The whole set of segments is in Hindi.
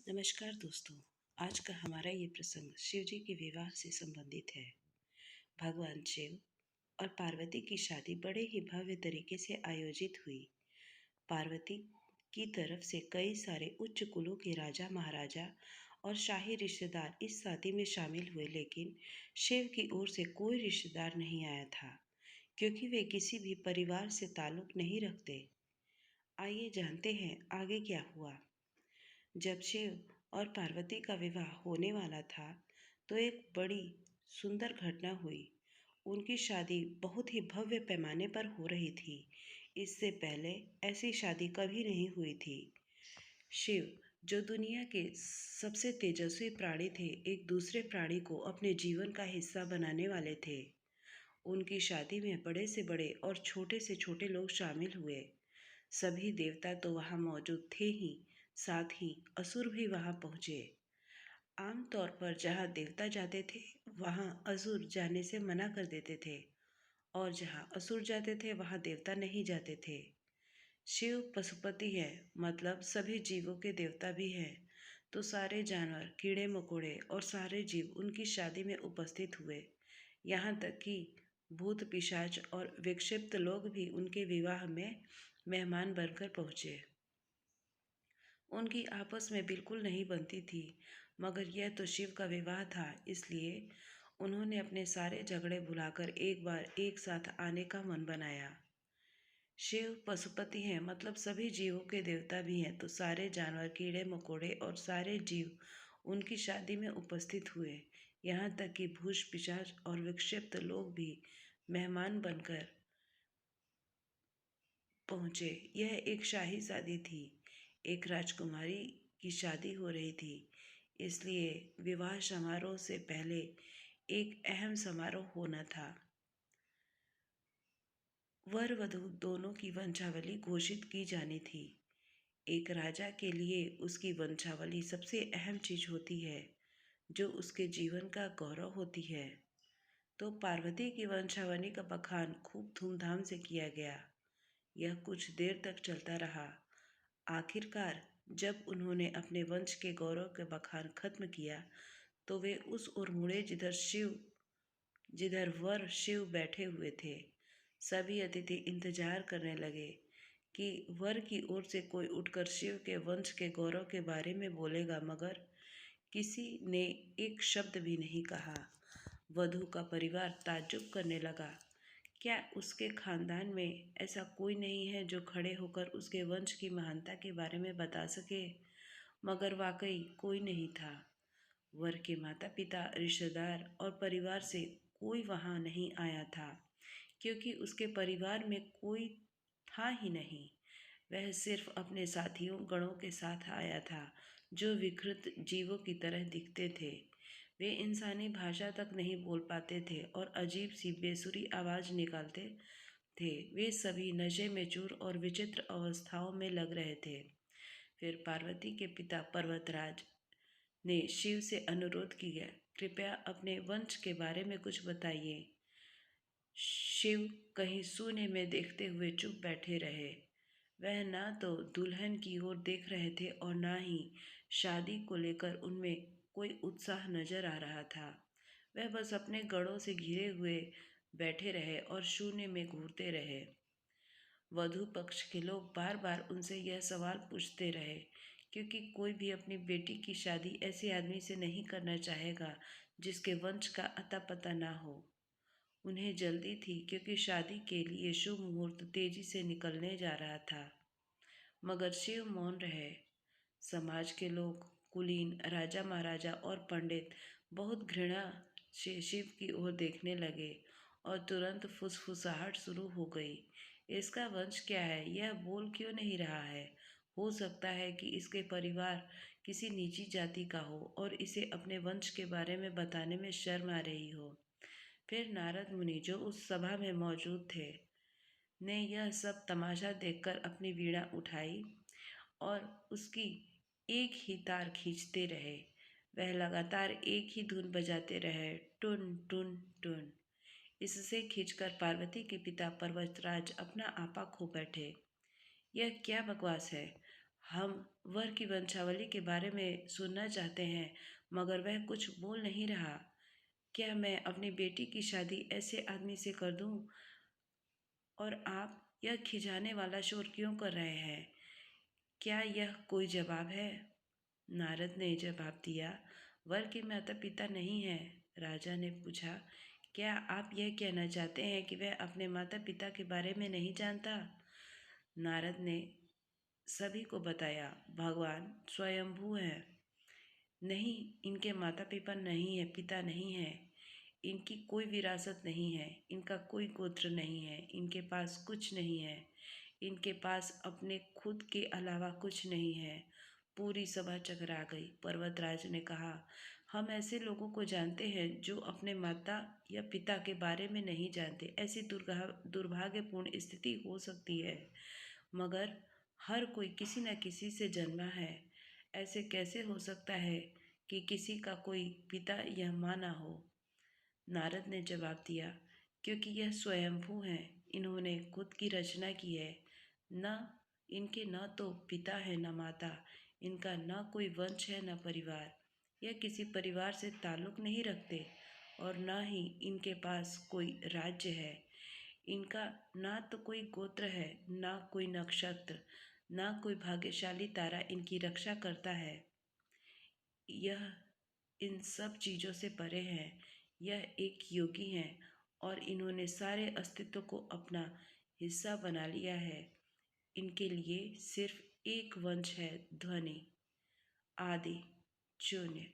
नमस्कार दोस्तों। आज का हमारा ये प्रसंग शिव जी के विवाह से संबंधित है। भगवान शिव और पार्वती की शादी बड़े ही भव्य तरीके से आयोजित हुई। पार्वती की तरफ से कई सारे उच्च कुलों के राजा महाराजा और शाही रिश्तेदार इस शादी में शामिल हुए, लेकिन शिव की ओर से कोई रिश्तेदार नहीं आया था, क्योंकि वे किसी भी परिवार से ताल्लुक नहीं रखते। आइए जानते हैं आगे क्या हुआ। जब शिव और पार्वती का विवाह होने वाला था, तो एक बड़ी सुंदर घटना हुई। उनकी शादी बहुत ही भव्य पैमाने पर हो रही थी। इससे पहले ऐसी शादी कभी नहीं हुई थी। शिव, जो दुनिया के सबसे तेजस्वी प्राणी थे, एक दूसरे प्राणी को अपने जीवन का हिस्सा बनाने वाले थे। उनकी शादी में बड़े से बड़े और छोटे से छोटे लोग शामिल हुए। सभी देवता तो वहां मौजूद थे ही, साथ ही असुर भी वहां पहुंचे। आमतौर पर जहां देवता जाते थे, वहां असुर जाने से मना कर देते थे, और जहां असुर जाते थे वहां देवता नहीं जाते थे। शिव पशुपति है, मतलब सभी जीवों के देवता भी हैं। तो सारे जानवर, कीड़े मकोड़े और सारे जीव उनकी शादी में उपस्थित हुए। यहाँ तक कि भूत पिशाच और विक्षिप्त लोग भी उनके विवाह में मेहमान बनकर पहुंचे। उनकी आपस में बिल्कुल नहीं बनती थी, मगर यह तो शिव का विवाह था, इसलिए उन्होंने अपने सारे झगड़े भुलाकर एक बार एक साथ आने का मन बनाया। शिव पशुपति हैं, मतलब सभी जीवों के देवता भी हैं। तो सारे जानवर, कीड़े मकोड़े और सारे जीव उनकी शादी में उपस्थित हुए। यहाँ तक कि भूत पिशाच और विक्षिप्त लोग भी मेहमान बनकर पहुंचे। यह एक शाही शादी थी। एक राजकुमारी की शादी हो रही थी, इसलिए विवाह समारोह से पहले एक अहम समारोह होना था। वर वधू दोनों की वंशावली घोषित की जानी थी। एक राजा के लिए उसकी वंशावली सबसे अहम चीज होती है, जो उसके जीवन का गौरव होती है। तो पार्वती की वंशावली का बखान खूब धूमधाम से किया गया। यह कुछ देर तक चलता रहा। आखिरकार जब उन्होंने अपने वंश के गौरव के बखान खत्म किया, तो वे उस ओर मुड़े जिधर वर शिव बैठे हुए थे। सभी अतिथि इंतजार करने लगे कि वर की ओर से कोई उठकर शिव के वंश के गौरव के बारे में बोलेगा, मगर किसी ने एक शब्द भी नहीं कहा। वधू का परिवार ताज्जुब करने लगा। क्या उसके खानदान में ऐसा कोई नहीं है जो खड़े होकर उसके वंश की महानता के बारे में बता सके? मगर वाकई कोई नहीं था। वर के माता पिता, रिश्तेदार और परिवार से कोई वहां नहीं आया था, क्योंकि उसके परिवार में कोई था ही नहीं। वह सिर्फ अपने साथियों गणों के साथ आया था, जो विकृत जीवों की तरह दिखते थे। वे इंसानी भाषा तक नहीं बोल पाते थे और अजीब सी बेसुरी आवाज निकालते थे। वे सभी नशे में चूर और विचित्र अवस्थाओं में लग रहे थे। फिर पार्वती के पिता पर्वतराज ने शिव से अनुरोध किया, कृपया अपने वंश के बारे में कुछ बताइए। शिव कहीं शून्य में देखते हुए चुप बैठे रहे। वह ना तो दुल्हन की ओर देख रहे थे और ना ही शादी को लेकर उनमें कोई उत्साह नजर आ रहा था। वह बस अपने गढ़ों से घिरे हुए बैठे रहे और शून्य में घूरते रहे। वधू पक्ष के लोग बार बार उनसे यह सवाल पूछते रहे, क्योंकि कोई भी अपनी बेटी की शादी ऐसे आदमी से नहीं करना चाहेगा जिसके वंश का अता पता ना हो। उन्हें जल्दी थी, क्योंकि शादी के लिए शुभ मुहूर्त तेजी से निकलने जा रहा था। मगर शिव मौन रहे। समाज के लोग, कुलीन, राजा महाराजा और पंडित बहुत घृणा से शिव की ओर देखने लगे और तुरंत फुसफुसाहट शुरू हो गई। इसका वंश क्या है? यह बोल क्यों नहीं रहा है? हो सकता है कि इसके परिवार किसी नीची जाति का हो और इसे अपने वंश के बारे में बताने में शर्म आ रही हो। फिर नारद मुनि, जो उस सभा में मौजूद थे, ने यह सब तमाशा देखकर अपनी वीणा उठाई और उसकी एक ही तार खींचते रहे। वह लगातार एक ही धुन बजाते रहे, टुन टुन टुन। इससे खींचकर पार्वती के पिता पर्वतराज अपना आपा खो बैठे। यह क्या बकवास है? हम वर की वंशावली के बारे में सुनना चाहते हैं, मगर वह कुछ बोल नहीं रहा। क्या मैं अपनी बेटी की शादी ऐसे आदमी से कर दूं? और आप यह खिजाने वाला शोर क्यों कर रहे हैं? क्या यह कोई जवाब है? नारद ने जवाब दिया, वर के माता पिता नहीं है। राजा ने पूछा, क्या आप यह कहना चाहते हैं कि वह अपने माता पिता के बारे में नहीं जानता? नारद ने सभी को बताया, भगवान स्वयंभू हैं। नहीं, इनके माता पिता नहीं है, पिता नहीं है। इनकी कोई विरासत नहीं है, इनका कोई गोत्र नहीं है, इनके पास कुछ नहीं है, इनके पास अपने खुद के अलावा कुछ नहीं है। पूरी सभा चकरा गई। पर्वतराज ने कहा, हम ऐसे लोगों को जानते हैं जो अपने माता या पिता के बारे में नहीं जानते। ऐसी दुर्भाग्यपूर्ण स्थिति हो सकती है, मगर हर कोई किसी न किसी से जन्मा है। ऐसे कैसे हो सकता है कि किसी का कोई पिता या माँ ना हो? नारद ने जवाब दिया, क्योंकि यह स्वयंभू हैं, इन्होंने खुद की रचना की है। न इनके न तो पिता है न माता, इनका न कोई वंश है न परिवार। यह किसी परिवार से ताल्लुक नहीं रखते और न ही इनके पास कोई राज्य है। इनका ना तो कोई गोत्र है, ना कोई नक्षत्र, ना कोई भाग्यशाली तारा इनकी रक्षा करता है। यह इन सब चीज़ों से परे हैं। यह एक योगी हैं और इन्होंने सारे अस्तित्व को अपना हिस्सा बना लिया है। इनके लिए सिर्फ एक वंश है, ध्वनि, आदि, शून्य।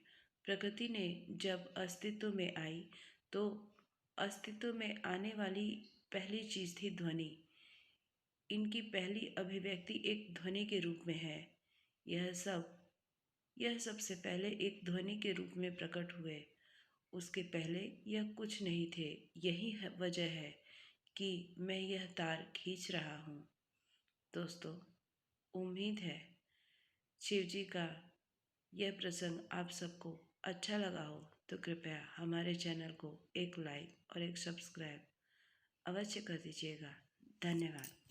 प्रकृति ने जब अस्तित्व में आई तो अस्तित्व में आने वाली पहली चीज थी ध्वनि। इनकी पहली अभिव्यक्ति एक ध्वनि के रूप में है। यह सब यह सबसे पहले एक ध्वनि के रूप में प्रकट हुए। उसके पहले यह कुछ नहीं थे। यही वजह है कि मैं यह तार खींच रहा हूँ। दोस्तों, उम्मीद है शिव जी का यह प्रसंग आप सबको अच्छा लगा हो तो कृपया हमारे चैनल को एक लाइक और एक सब्सक्राइब अवश्य कर दीजिएगा। धन्यवाद।